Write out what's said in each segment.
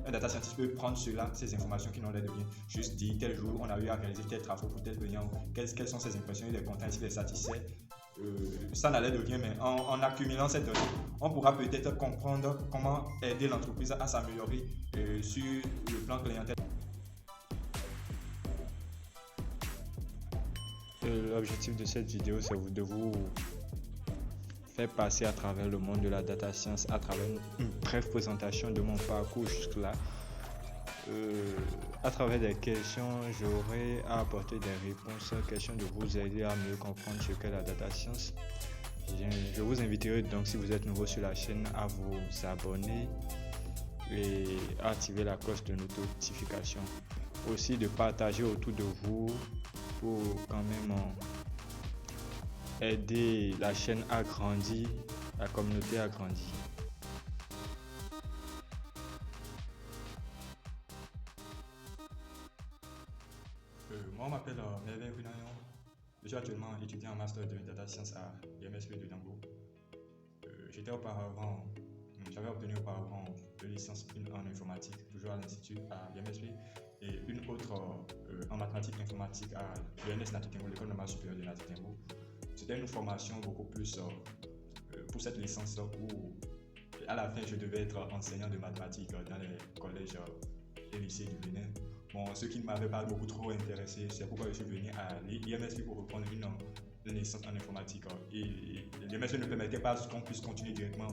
un data scientist peut prendre cela, ces informations qui n'ont l'air de rien, juste dire tel jour on a eu à réaliser tel travaux pour tel client, quelles sont ses impressions, il est content, s'il est satisfait. Ça n'a l'air de rien, mais en accumulant cette donnée, on pourra peut-être comprendre comment aider l'entreprise à s'améliorer sur le plan clientèle. L'objectif de cette vidéo, c'est de vous faire passer à travers le monde de la data science à travers une brève présentation de mon parcours jusque-là. À travers des questions, j'aurai à apporter des réponses, question de vous aider à mieux comprendre ce qu'est la data science. Je vous inviterai donc, si vous êtes nouveau sur la chaîne, à vous abonner et à activer la cloche de notification. Aussi de partager autour de vous pour quand même aider la chaîne à grandir, la communauté à grandir. Moi, on m'appelle Mervin Brunagnon. Je suis actuellement étudiant en master de data science à l'IMSP de Dango. J'avais obtenu auparavant deux licences, une en informatique, toujours à l'institut à l'IMSP, et une autre en mathématiques informatique à l'ENS Natitembo, l'école normale supérieure de Natitembo. C'était une formation beaucoup plus pour cette licence où à la fin je devais être enseignant de mathématiques dans les collèges et lycées du Bénin. Bon, ce qui ne m'avait pas beaucoup trop intéressé, c'est pourquoi je suis venu à l'IMSP pour reprendre une licence en informatique. Et l'IMSP ne permettait pas qu'on puisse continuer directement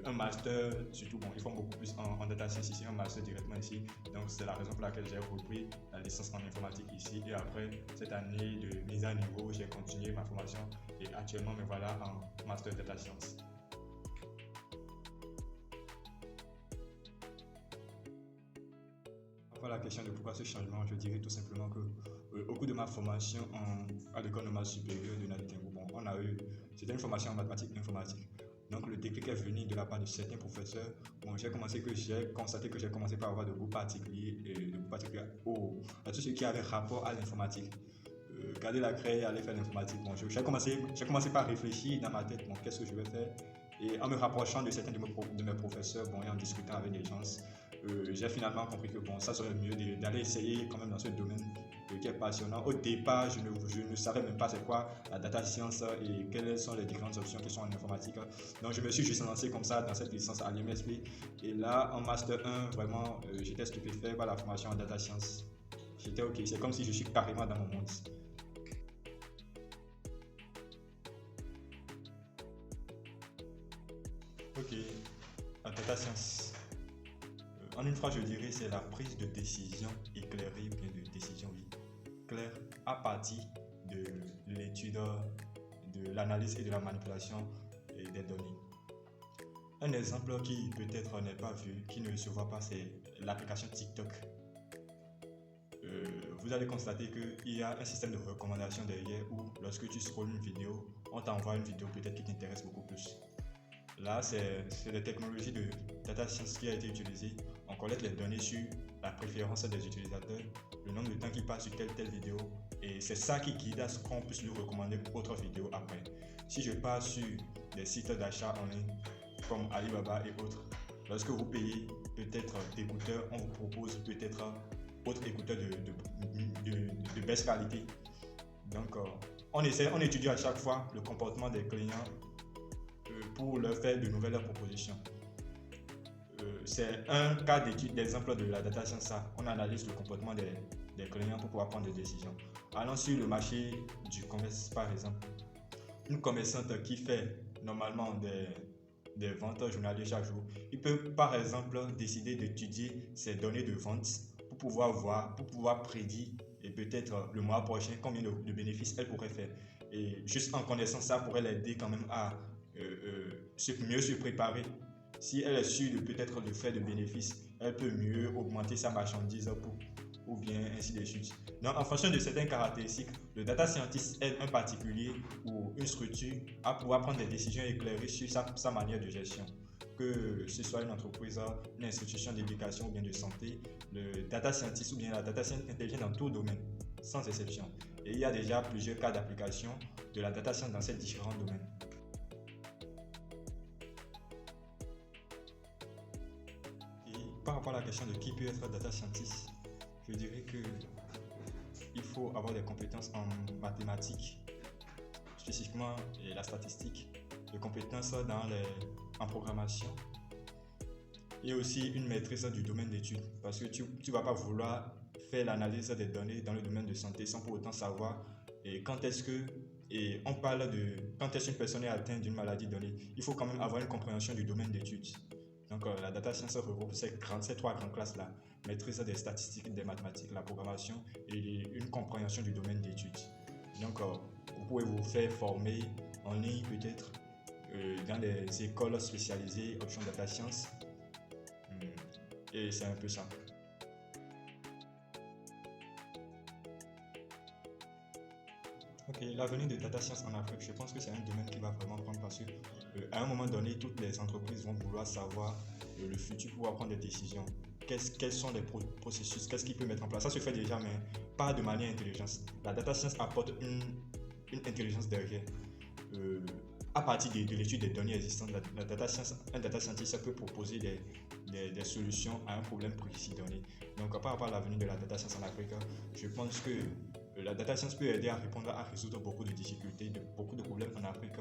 un master, surtout bon, ils font beaucoup plus en data science ici, un master directement ici. Donc c'est la raison pour laquelle j'ai repris la licence en informatique ici. Et après cette année de mise à niveau, j'ai continué ma formation et actuellement me voilà en master data science. La question de pourquoi ce changement, je dirais tout simplement que au cours de ma formation à l'école normale supérieure de Natitembo, c'était une formation en mathématiques informatique. Donc le déclic est venu de la part de certains professeurs. Bon, j'ai constaté que j'ai commencé par avoir de goût particulier à tout ce qui avait rapport à l'informatique. Garder la craie, aller faire l'informatique. Bon, j'ai commencé par réfléchir dans ma tête, bon, qu'est-ce que je vais faire. Et en me rapprochant de certains de mes professeurs, bon, et en discutant avec des gens, j'ai finalement compris que bon, ça serait mieux d'aller essayer quand même dans ce domaine qui est passionnant. Au départ, je ne savais même pas c'est quoi la data science et quelles sont les différentes options qui sont en informatique. Donc je me suis juste lancé comme ça dans cette licence à l'IMSP. Et là, en Master 1, vraiment, j'étais stupéfait par la formation en data science. J'étais OK, c'est comme si je suis carrément dans mon monde. Ok, la data science. En une phrase, je dirais c'est la prise de décision éclairée, ou bien de décision claire à partir de l'étude, de l'analyse et de la manipulation des données. Un exemple qui peut-être n'est pas vu, qui ne se voit pas, c'est l'application TikTok. Vous allez constater qu'il y a un système de recommandation derrière où lorsque tu scrolles une vidéo, on t'envoie une vidéo peut-être qui t'intéresse beaucoup plus. Là, c'est la technologie de data science qui a été utilisée. On collecte les données sur la préférence des utilisateurs, le nombre de temps qu'ils passent sur telle vidéo, et c'est ça qui guide à ce qu'on puisse lui recommander autre vidéo après. Si je pars sur des sites d'achat en ligne comme Alibaba et autres, lorsque vous payez peut-être d'écouteurs, on vous propose peut-être autre écouteur de baisse qualité. Donc, on étudie à chaque fois le comportement des clients pour leur faire de nouvelles propositions. C'est un cas d'exemple de la data science. On analyse le comportement des clients pour pouvoir prendre des décisions. Allons sur le marché du commerce par exemple. Une commerçante qui fait normalement des ventes journalières chaque jour, il peut par exemple décider d'étudier ses données de vente pour pouvoir prédire et peut-être le mois prochain combien de bénéfices elle pourrait faire. Et juste en connaissant ça pourrait l'aider quand même à mieux se préparer. Si elle est sûre de peut-être de faire de bénéfices, elle peut mieux augmenter sa marchandise ou bien ainsi de suite. Donc en fonction de certaines caractéristiques, le data scientist aide un particulier ou une structure à pouvoir prendre des décisions éclairées sur sa manière de gestion. Que ce soit une entreprise, une institution d'éducation ou bien de santé, le data scientist ou bien la data science intervient dans tout domaine, sans exception. Et il y a déjà plusieurs cas d'application de la data science dans ces différents domaines. Par rapport à la question de qui peut être data scientist, je dirais que il faut avoir des compétences en mathématiques, spécifiquement la statistique, des compétences en programmation et aussi une maîtrise du domaine d'études, parce que tu ne vas pas vouloir faire l'analyse des données dans le domaine de santé sans pour autant savoir quand est-ce que on parle de quand est-ce qu'une personne est atteinte d'une maladie donnée. Il faut quand même avoir une compréhension du domaine d'études. Donc la data science regroupe ces trois grandes classes-là: maîtrise des statistiques, des mathématiques, la programmation et une compréhension du domaine d'études. Donc vous pouvez vous faire former en ligne peut-être dans des écoles spécialisées option data science. Et c'est un peu ça. Ok, l'avenir de data science en Afrique, je pense que c'est un domaine qui va vraiment prendre, parce que à un moment donné, toutes les entreprises vont vouloir savoir le futur pour pouvoir prendre des décisions. Quels sont les processus, qu'est-ce qu'ils peuvent mettre en place. Ça se fait déjà, mais pas de manière intelligente. La data science apporte une intelligence derrière. À partir de l'étude des données existantes, un data scientist peut proposer des solutions à un problème précis donné. Donc par rapport à l'avenir de la data science en Afrique, je pense que la data science peut aider à répondre, à résoudre beaucoup de difficultés, beaucoup de problèmes en Afrique.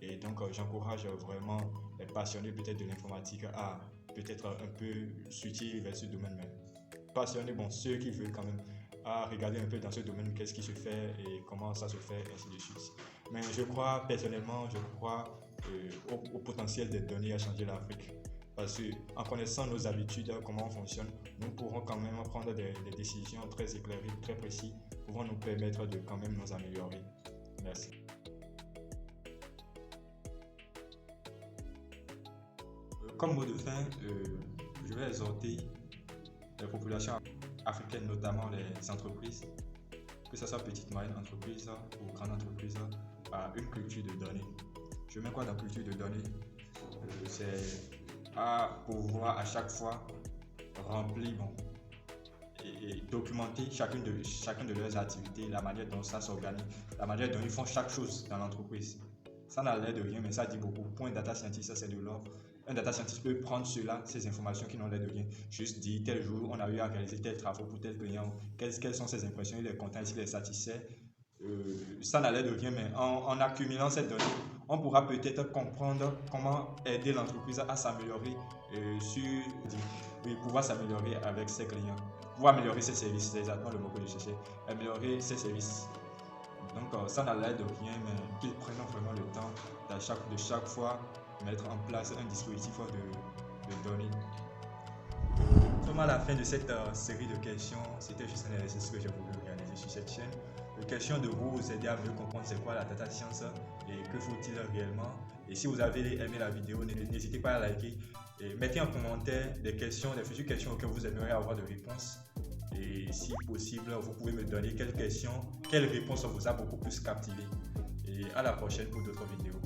Et donc j'encourage vraiment les passionnés peut-être de l'informatique à peut-être un peu switcher vers ce domaine. Mais passionnés, ceux qui veulent quand même à regarder un peu dans ce domaine qu'est-ce qui se fait et comment ça se fait, ainsi de suite. Mais personnellement, je crois au potentiel des données à changer l'Afrique. Parce qu'en connaissant nos habitudes, comment on fonctionne, nous pourrons quand même prendre des décisions très éclairées, très précises, pouvant nous permettre de quand même nous améliorer. Merci. Comme mot de fin, je vais exhorter les populations africaines, notamment les entreprises, que ce soit petite, moyenne entreprise ou grande entreprise, à une culture de données. Je mets quoi dans culture de données? C'est à pouvoir à chaque fois remplir et documenter chacune de leurs activités, la manière dont ça s'organise, la manière dont ils font chaque chose dans l'entreprise. Ça n'a l'air de rien, mais ça dit beaucoup. Pour un data scientist, c'est de l'or. Un data scientist peut prendre ces informations qui n'ont l'air de rien, juste dire tel jour on a eu à réaliser tel travaux pour tel client, quelles sont ses impressions, il est content, s'il est satisfait. Ça n'a l'air de rien, mais en accumulant cette donnée, on pourra peut-être comprendre comment aider l'entreprise à s'améliorer pouvoir s'améliorer avec ses clients, pouvoir améliorer ses services, c'est exactement le mot que je cherchais, améliorer ses services. Donc ça n'a l'air de rien, mais qu'ils prennent vraiment le temps de chaque fois mettre en place un dispositif de données. Nous sommes à la fin de cette série de questions. C'était juste un exercice que j'ai voulu réaliser sur cette chaîne. Question de vous aider à mieux comprendre c'est quoi la data science et que faut-il réellement. Et si vous avez aimé la vidéo, n'hésitez pas à liker et mettez en commentaire des futures questions auxquelles vous aimeriez avoir de réponses. Et si possible, vous pouvez me donner quelle réponse vous a beaucoup plus captivé. Et à la prochaine pour d'autres vidéos.